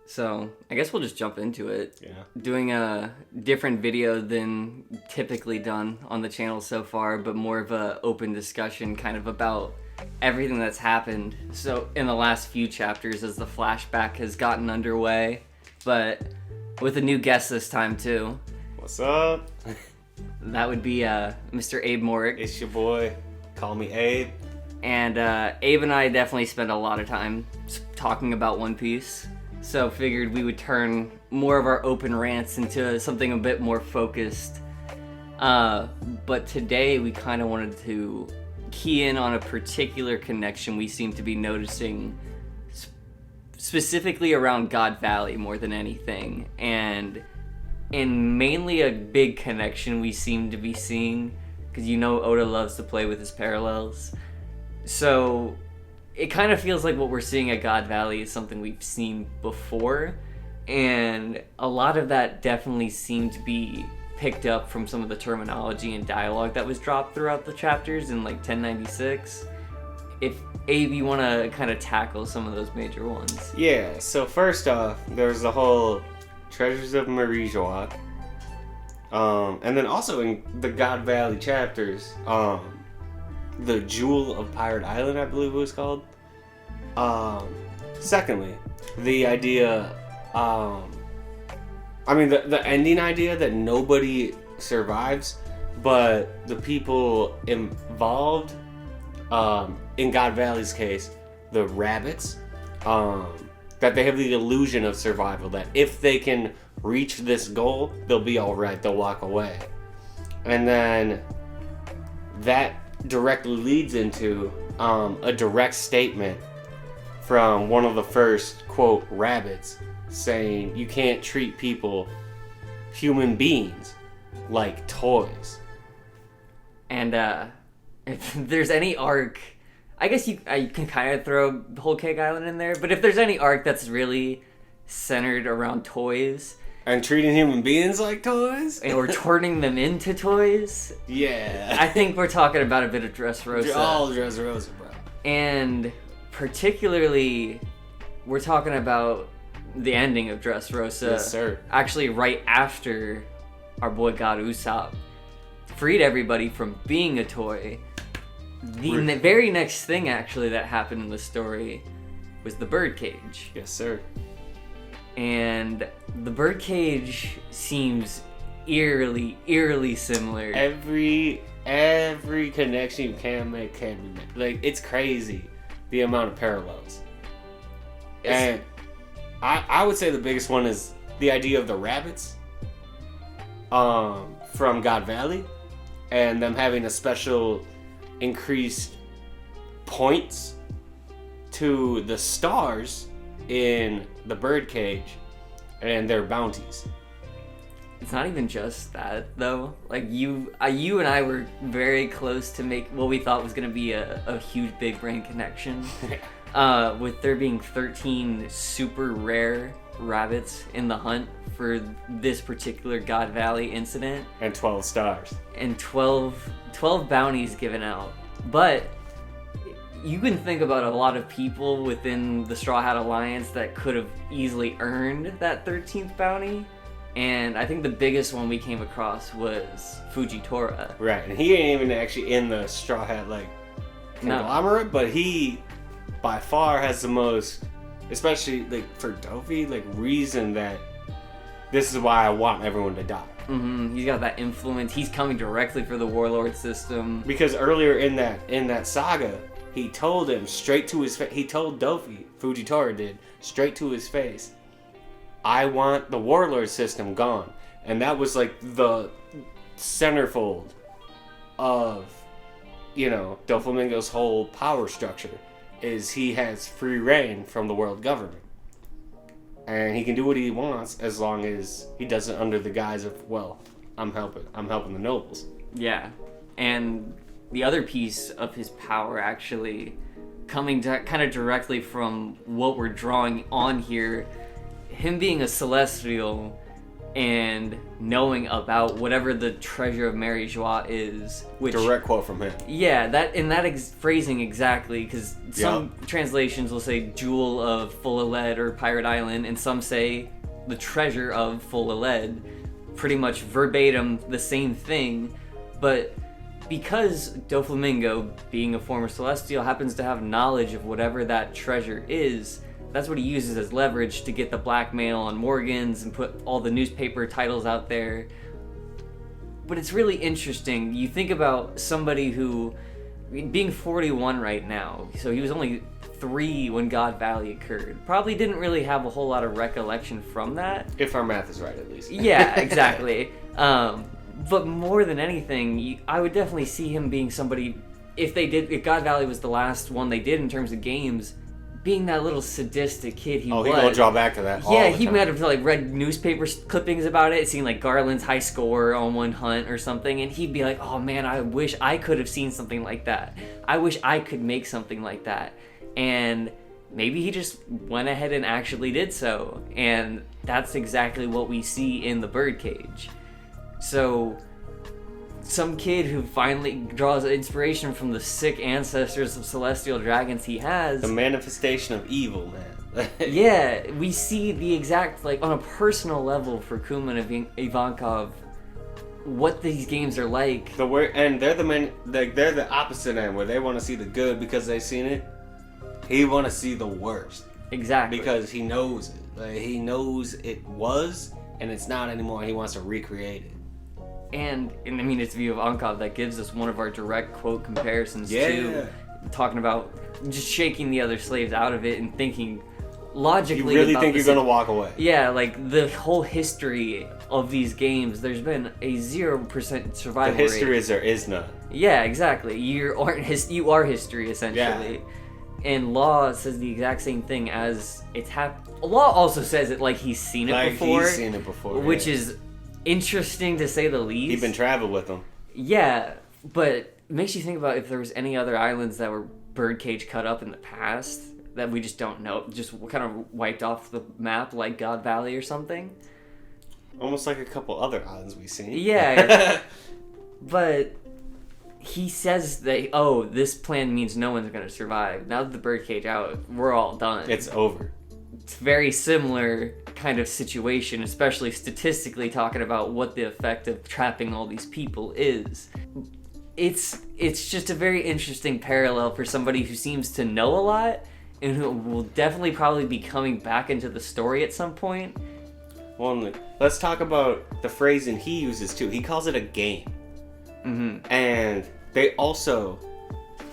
So, I guess we'll just jump into it. Yeah. Doing a different video than typically done on the channel so far, but more of a open discussion kind of about everything that's happened. So, in the last few chapters as the flashback has gotten underway, but with a new guest this time too. What's up? That would be Mr. Abe Morick. It's your boy. Call me Abe. And Abe and I definitely spend a lot of time talking about One Piece. So figured we would turn more of our open rants into something a bit more focused. But today we kind of wanted to key in on a particular connection we seem to be noticing specifically around God Valley more than anything. And mainly a big connection we seem to be seeing, because you know Oda loves to play with his parallels. So it kind of feels like what we're seeing at God Valley is something we've seen before, and a lot of that definitely seemed to be picked up from some of the terminology and dialogue that was dropped throughout the chapters in like 1096. If Abe, you want to kind of tackle some of those major ones. Yeah, so first off, there's the whole Treasures of Marijois. And then also in the God Valley chapters, the Jewel of Pirate Island, I believe it was called. Secondly, the idea, the ending idea that nobody survives, but the people involved, in God Valley's case, the rabbits, that they have the illusion of survival, that if they can reach this goal, they'll be alright, they'll walk away. And then that directly leads into a direct statement from one of the first, quote, rabbits, saying you can't treat people, human beings, like toys. And if there's any arc, I guess you can kind of throw Whole Cake Island in there, but if there's any arc that's really centered around toys and treating human beings like toys, or turning them into toys, yeah, I think we're talking about a bit of Dressrosa. All Dressrosa, bro. And particularly, we're talking about the ending of Dressrosa. Yes, sir. Actually, right after our boy God Usopp freed everybody from being a toy. The very next thing, actually, that happened in the story was the birdcage. Yes, sir. And the birdcage seems eerily similar. Every connection you can make can be made. Like, it's crazy the amount of parallels. And I would say the biggest one is the idea of the rabbits from God Valley, and them having a special increased points to the stars in the birdcage and their bounties. It's not even just that, though. Like, you and I were very close to make what we thought was going to be a huge big brain connection. With there being 13 super rare rabbits in the hunt for this particular God Valley incident. And 12 stars. And 12 bounties given out. But you can think about a lot of people within the Straw Hat Alliance that could have easily earned that 13th bounty. And I think the biggest one we came across was Fujitora. Right, and he ain't even actually in the Straw Hat, conglomerate, but he, by far, has the most, especially, for Dofi, reason that this is why I want everyone to die. Mm-hmm. He's got that influence. He's coming directly for the warlord system. Because earlier in that saga, he told him straight to his face, he told Dofi, Fujitora did, straight to his face, I want the warlord system gone. And that was the centerfold of, Doflamingo's whole power structure, is he has free reign from the world government. And he can do what he wants as long as he does it under the guise of, I'm helping the nobles. Yeah. And the other piece of his power actually coming kind of directly from what we're drawing on here, him being a celestial and knowing about whatever the treasure of Mary Joie is, which Direct quote from him. yeah, that phrasing exactly, because some translations will say jewel of full of lead or pirate island, and some say the treasure of full of lead, pretty much verbatim the same thing. But because Doflamingo, being a former Celestial, happens to have knowledge of whatever that treasure is, that's what he uses as leverage to get the blackmail on Morgans and put all the newspaper titles out there. But it's really interesting. You think about somebody who, being 41 right now, so he was only 3 when God Valley occurred. Probably didn't really have a whole lot of recollection from that. If our math is right, at least. Yeah, exactly. But more than anything, I would definitely see him being somebody, if God Valley was the last one they did in terms of games, being that little sadistic kid he was. Oh, he's gonna draw back to that. Yeah, he might have like read newspaper clippings about it, seen like Garland's high score on one hunt or something, and he'd be like, "Oh man, I wish I could have seen something like that. I wish I could make something like that." And maybe he just went ahead and actually did so, and that's exactly what we see in the birdcage. So, some kid who finally draws inspiration from the sick ancestors of celestial dragons he has. The manifestation of evil, man. Yeah, we see the exact, like, on a personal level for Kuma and Ivankov, what these games are like. And they're they're the opposite end, where they want to see the good because they've seen it. He want to see the worst. Exactly. Because he knows it. Like, he knows it was, and it's not anymore. He wants to recreate it. And I mean, it's Ivankov that gives us one of our direct quote comparisons to talking about just shaking the other slaves out of it and thinking logically. You really think you're gonna walk away? Yeah, like the whole history of these games, there's been a 0% survival rate. The history is there is none. Yeah, exactly. You are history essentially. Yeah. And Law says the exact same thing as it's happened. Law also says it like he's seen it before. He's seen it before, which is interesting to say the least. He's been traveled with them. Yeah, but it makes you think about if there was any other islands that were birdcage cut up in the past that we just don't know, just kind of wiped off the map, like God Valley or something. Almost like a couple other islands we've seen. Yeah, but he says that, oh, this plan means no one's going to survive. Now that the birdcage out, we're all done. It's over. It's very similar kind of situation, especially statistically talking about what the effect of trapping all these people is. It's just a very interesting parallel for somebody who seems to know a lot and who will definitely probably be coming back into the story at some point. Well, let's talk about the phrasing he uses too. He calls it a game. Mm-hmm. And they also,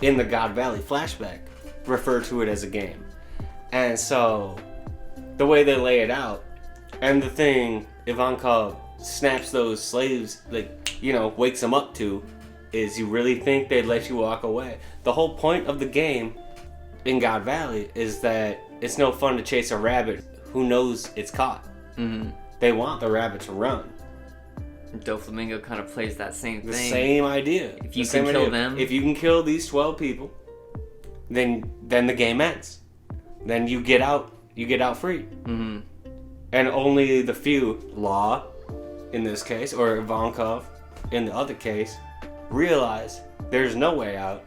in the God Valley flashback, refer to it as a game. And so, the way they lay it out, and the thing Ivankov snaps those slaves, wakes them up to, is you really think they'd let you walk away? The whole point of the game in God Valley is that it's no fun to chase a rabbit who knows it's caught. Mm-hmm. They want the rabbit to run. Doflamingo kind of plays that same thing. The same idea. If you can kill them. If you can kill these 12 people, then the game ends. Then you get out free. Mm-hmm. And only the few, Law in this case, or Ivankov in the other case, realize there's no way out.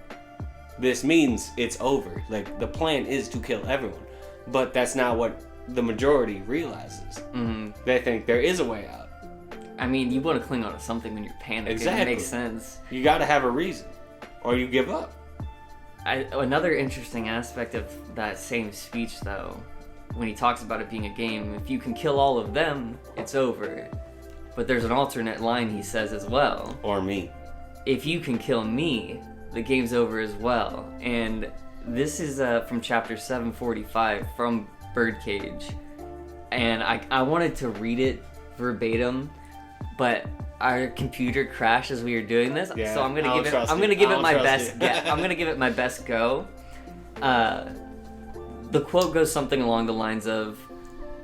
This means it's over. Like, the plan is to kill everyone. But that's not what the majority realizes. Mm-hmm. They think there is a way out. I mean, you want to cling on to something when you're panicking. Exactly. It makes sense. You got to have a reason, or you give up. Another interesting aspect of that same speech, though, when he talks about it being a game, if you can kill all of them, it's over. But there's an alternate line he says as well. Or me. If you can kill me, the game's over as well. And this is from chapter 745 from Birdcage. And I wanted to read it verbatim, but our computer crashed as we were doing this, so I'm gonna give it my best. I'm gonna give it my best go. The quote goes something along the lines of,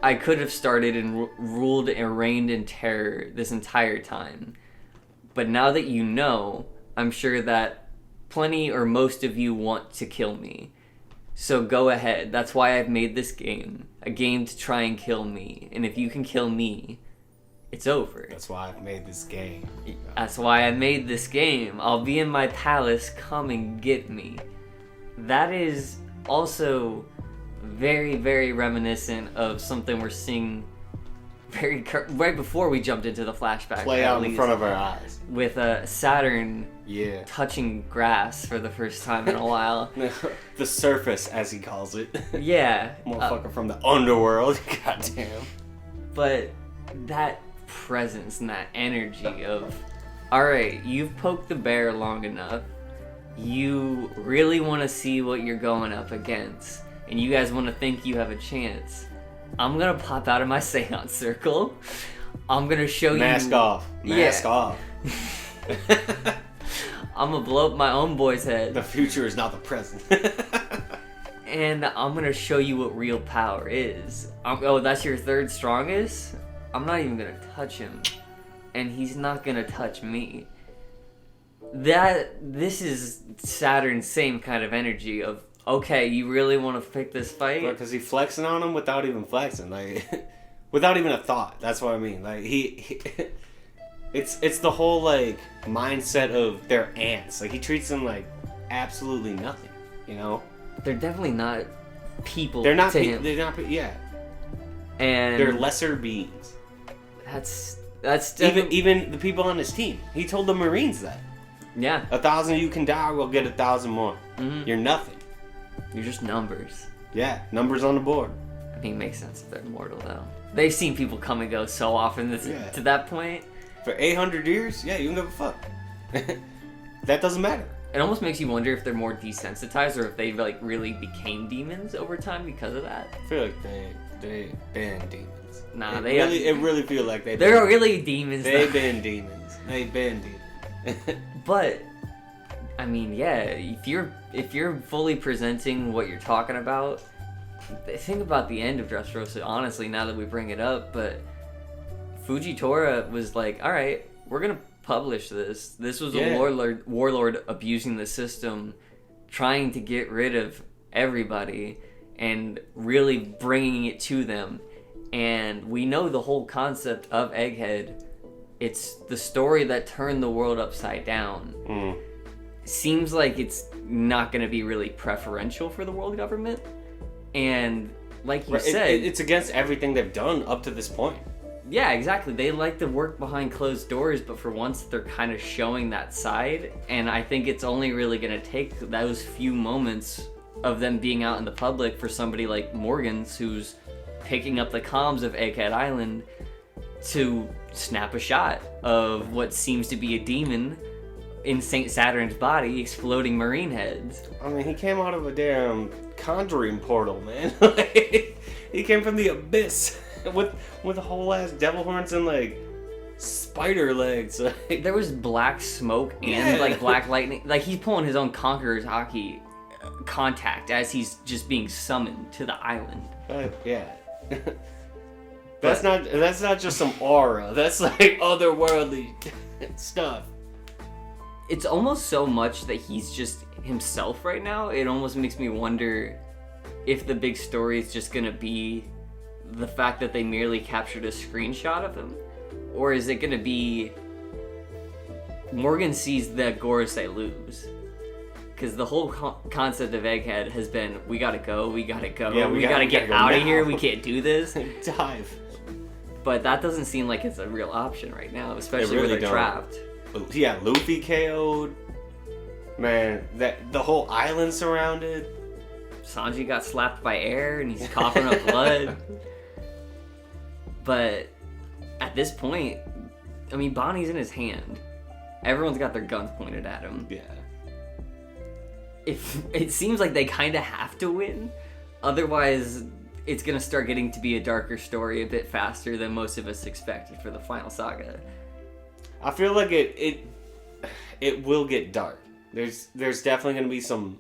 "I could have started and ruled and reigned in terror this entire time, but now that you know, I'm sure that plenty or most of you want to kill me. So go ahead. That's why I've made this game, a game to try and kill me. And if you can kill me, it's over. That's why I made this game. That's why I made this game. I'll be in my palace. Come and get me. That is also very, very reminiscent of something we're seeing right before we jumped into the flashback. Play out in front of our eyes. With Saturn Yeah. touching grass for the first time in a while. The surface, as he calls it. Yeah. Motherfucker from the underworld. Goddamn. But that presence and that energy of, alright, you've poked the bear long enough. You really want to see what you're going up against. And you guys want to think you have a chance. I'm going to pop out of my seance circle. I'm going to show Mask you... off. Mask off. I'm going to blow up my own boy's head. The future is not the present. And I'm going to show you what real power is. Oh, that's your third strongest? I'm not even going to touch him. And he's not going to touch me. This is Saturn's same kind of energy of, okay, you really want to pick this fight? Because he's flexing on him without even flexing. Like, without even a thought. That's what I mean. Like, it's the whole, like, mindset of their ants. Like, he treats them like absolutely nothing, you know? They're definitely not people They're not to him. They're not, yeah. And they're lesser beings. That's Even the people on his team. He told the Marines that. Yeah. 1,000 of you can die, we'll get 1,000 more. Mm-hmm. You're nothing. You're just numbers. Yeah, numbers on the board. I mean, it makes sense if they're immortal, though. They've seen people come and go so often to that point. For 800 years, yeah, you don't give a fuck. That doesn't matter. It almost makes you wonder if they're more desensitized or if they like really became demons over time because of that. I feel like they been demons. Nah, it really feel like they're really demons. They've been demons. They've been demons. But I mean, yeah, if you're fully presenting what you're talking about, think about the end of Dressrosa, honestly, now that we bring it up, but Fujitora was like, all right, we're going to publish this. This was a warlord abusing the system, trying to get rid of everybody and really bringing it to them. And we know the whole concept of Egghead. It's the story that turned the world upside down. Mm. Seems like it's not going to be really preferential for the world government. And like you said... It's against everything they've done up to this point. Yeah, exactly. They like to work behind closed doors, but for once they're kind of showing that side. And I think it's only really going to take those few moments of them being out in the public for somebody like Morgans, who's picking up the comms of Egghead Island, to snap a shot of what seems to be a demon in Saint Saturn's body exploding marine heads. I mean, he came out of a damn conjuring portal, man. He came from the abyss with whole ass devil horns and like spider legs. There was black smoke and like black lightning. Like he's pulling his own Conqueror's hockey contact as he's just being summoned to the island. Yeah. That's not just some aura. That's like otherworldly stuff. It's almost so much that he's just himself right now. It almost makes me wonder if the big story is just gonna be the fact that they merely captured a screenshot of him, or is it gonna be Morgan sees the Gorosei lose? Because the whole concept of Egghead has been, we gotta go, Yeah, we gotta get out of here, we can't do this. Dive. But that doesn't seem like it's a real option right now, especially really where they're don't. trapped. Yeah, Luffy KO'd. Man, the whole island surrounded. Sanji got slapped by air and he's coughing up blood. But at this point, I mean, Bonnie's in his hand. Everyone's got their guns pointed at him. Yeah. It seems like they kind of have to win. Otherwise, it's going to start getting to be a darker story a bit faster than most of us expected for the final saga. I feel like it will get dark. There's definitely going to be some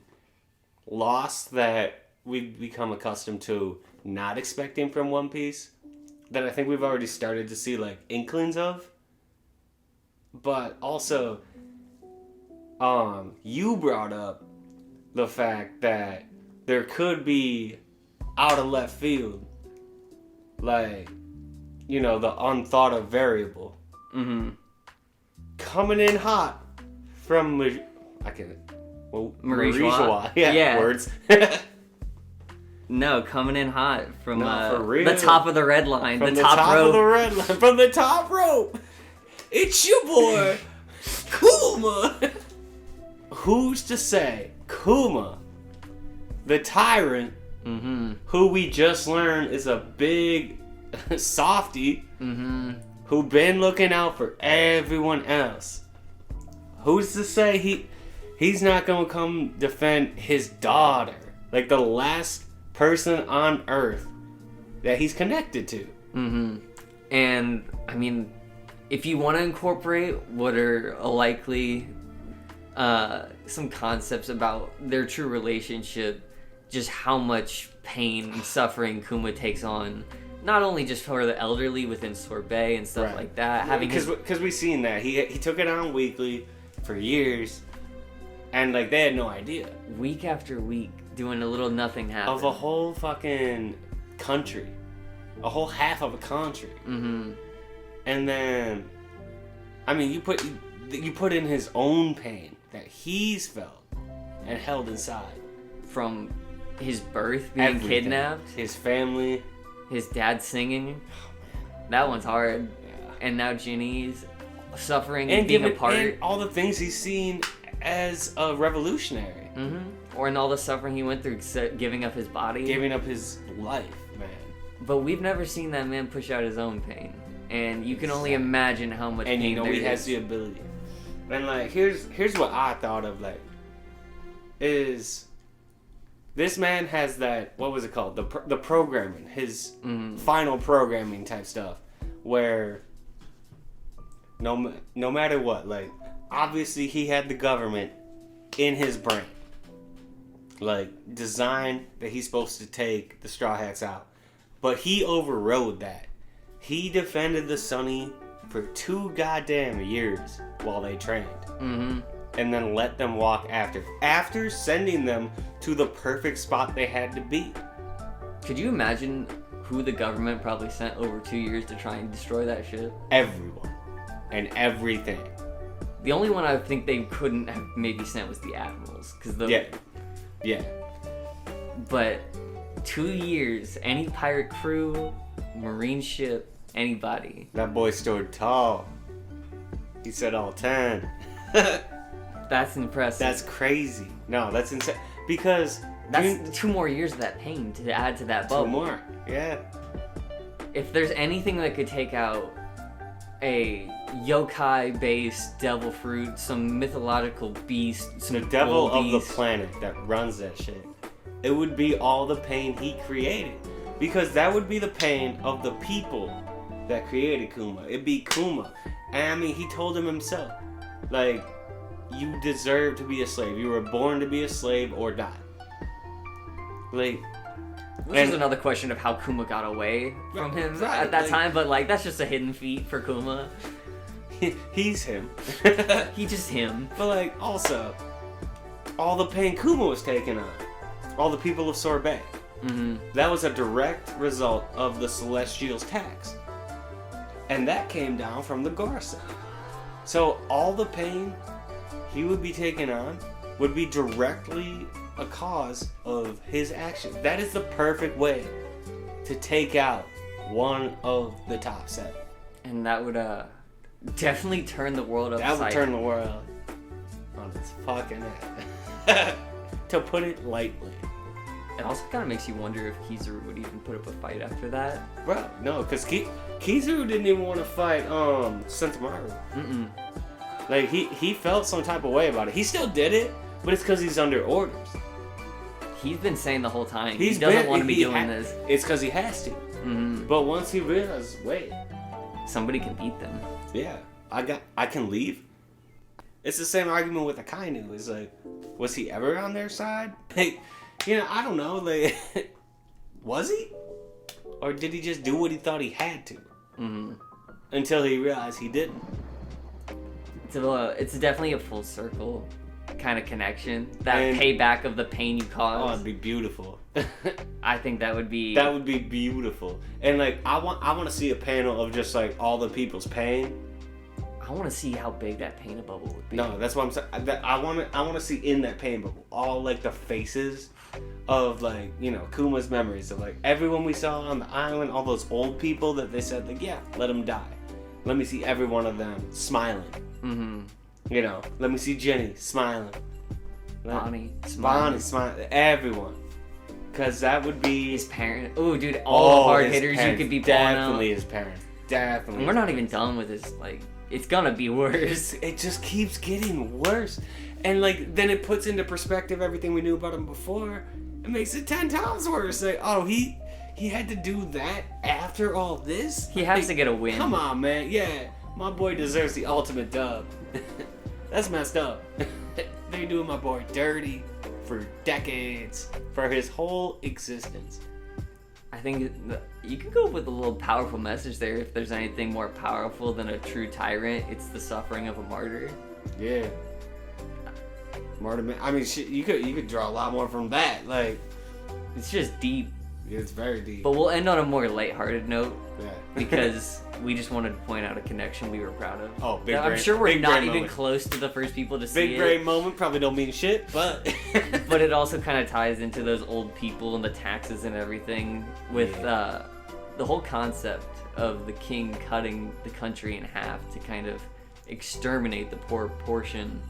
loss that we've become accustomed to not expecting from One Piece that I think we've already started to see like inklings of. But also, you brought up the fact that there could be out of left field, like the unthought of variable. Mm-hmm. Coming in hot from Marijois. Yeah, words. No, coming in hot from for real. the top of the red line, From the top rope. of the red line, from the top rope. It's your boy, Kuma. Who's to say Kuma, the tyrant, who we just learned is a big softy, who been looking out for everyone else. Who's to say he's not gonna come defend his daughter, like the last person on Earth that he's connected to? And I mean, if you want to incorporate what are a likely some concepts about their true relationship, just how much pain and suffering Kuma takes on, not only just for the elderly within sorbet and stuff like that, because we've seen that he took it on weekly for years, and like they had no idea, week after week doing a little nothing happen of a whole fucking country, a whole half of a country. And then, I mean, you put in his own pain that he's felt and held inside. From his birth, being kidnapped, his family, his dad singing. That one's hard. Yeah. And now Ginny's suffering and being apart. And all the things he's seen as a revolutionary. Or in all the suffering he went through, giving up his body. Giving up his life, man. But we've never seen that man push out his own pain. And you can only imagine how much pain there is. He has the ability. And like, here's what I thought of, like, is this man has that, what was it called? The programming, his final programming type stuff, where no matter what, like, obviously he had the government in his brain, like, designed that he's supposed to take the Straw Hats out, but he overrode that. He defended the Sunny for 2 goddamn years while they trained. And then let them walk after sending them to the perfect spot they had to be. Could you imagine who the government probably sent over 2 years to try and destroy that ship? Everyone. And everything. The only one I think they couldn't have maybe sent was the admirals. Yeah. But 2 years, any pirate crew, marine ship, anybody. That boy stood tall. He said all 10. That's impressive. That's crazy. No, that's insane. Because that's 2 more years of that pain to add to that bubble. 2 more, yeah. If there's anything that could take out a yokai-based devil fruit, some mythological beast, some the devil of the planet that runs that shit, it would be all the pain he created. Because that would be the pain of the people that created Kuma. It'd be Kuma. And I mean, he told him himself, like, you deserve to be a slave. You were born to be a slave or die. Like, which is another question of how Kuma got away from him at that time, but like, that's just a hidden feat for Kuma. He's him. He's just him. But like, also, all the pain Kuma was taking on, all the people of Sorbet, that was a direct result of the Celestials' tax. And that came down from the Gorsa. So all the pain he would be taking on would be directly a cause of his actions. That is the perfect way to take out one of the top 7. And that would definitely turn the world upside down. That would turn the world on its fucking head. To put it lightly. It also kind of makes you wonder if Kizaru would even put up a fight after that. Bro, no, because Kizaru didn't even want to fight Sentomaru. Like, he felt some type of way about it. He still did it, but it's because he's under orders. He's been saying the whole time he doesn't want to be doing this. It's because he has to. But once he realizes, wait, somebody can beat them. Yeah, I can leave. It's the same argument with Akainu. It's like, was he ever on their side? Like, I don't know. Like, was he? Or did he just do what he thought he had to? Until he realized he didn't. It's definitely a full circle kind of connection, that And- payback of the pain you Oh, caused. it'd be beautiful. I think that would be. That would be beautiful. And like I want to see a panel of just like all the people's pain. I want to see how big that pain bubble would be. No, that's what I'm saying. I want to see in that pain bubble all like the faces of like, you know, Kuma's memories of like everyone we saw on the island, all those old people that they said like, yeah, let them die. Let me see every one of them smiling. Mm-hmm. You know, let me see Jenny smiling. Bonnie Bonnie smiling. Everyone. Because that would be... His parents. Oh, dude, all the hard his hitters parents. you could be pulling out. Definitely his parents. Definitely. And we're not even done with this. Like, it's gonna be worse. It just keeps getting worse. And like, then it puts into perspective everything we knew about him before. It makes it 10 times worse. Like, oh, he had to do that after all this? He has to get a win. Come on, man. Yeah, my boy deserves the ultimate dub. That's messed up. They doing my boy dirty for decades, for his whole existence. I think you could go with a little powerful message there. If there's anything more powerful than a true tyrant, it's the suffering of a martyr. Yeah. Martyr. I mean, shit, you could draw a lot more from that. Like, It's just deep. it's very deep. But we'll end on a more lighthearted note Yeah. because we just wanted to point out a connection we were proud of. Oh, big I'm brain- sure we're big not brain even moment. close to the first people to see Big it. brain moment probably don't mean shit, but But it also kind of ties into those old people and the taxes and everything with the whole concept of the king cutting the country in half to kind of exterminate the poor portion.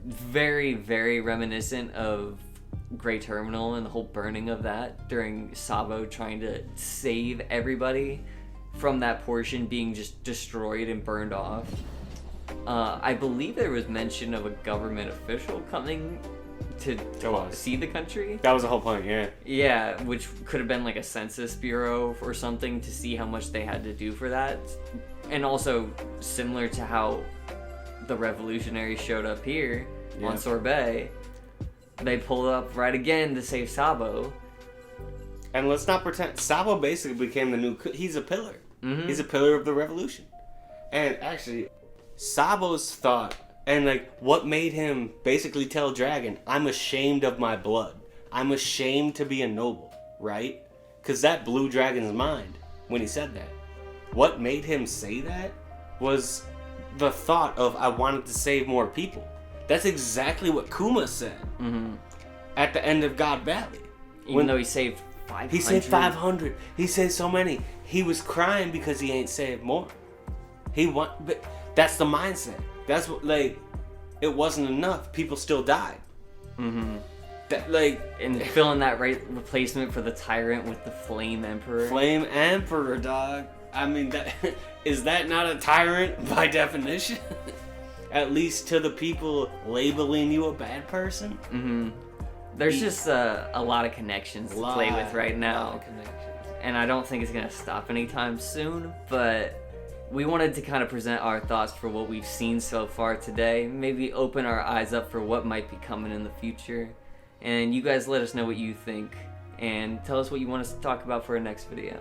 Very, very reminiscent of Grey Terminal and the whole burning of that during Sabo trying to save everybody from that portion being just destroyed and burned off. I believe there was mention of a government official coming to There was. see the country. that was the whole point. Yeah. Yeah, which could have been like a census bureau or something to see how much they had to do for that. And also similar to how the revolutionaries showed up here Yeah. on Sorbet, they pulled up right again to save Sabo. And let's not pretend Sabo basically became the new. He's a pillar. Mhm. He's a pillar of the revolution. And actually, Sabo's thought and like what made him basically tell Dragon, "I'm ashamed of my blood. I'm ashamed to be a noble." Right? Because that blew Dragon's mind when he said that. What made him say that was the thought of I wanted to save more people. That's exactly what Kuma said at the end of God Valley. Even though he saved 500. He saved 500. He saved so many. He was crying because he ain't saved more. But that's the mindset. That's what, like, it wasn't enough. People still died. That, like, And filling that right replacement for the tyrant with the Flame Emperor. Flame Emperor, dog. I mean, that is that not a tyrant by definition? At least to the people labeling you a bad person. There's just a lot of connections to play with right now. Lot of connections. And I don't think it's gonna stop anytime soon, but we wanted to kind of present our thoughts for what we've seen so far today, maybe open our eyes up for what might be coming in the future, and you guys let us know what you think and tell us what you want us to talk about for our next video.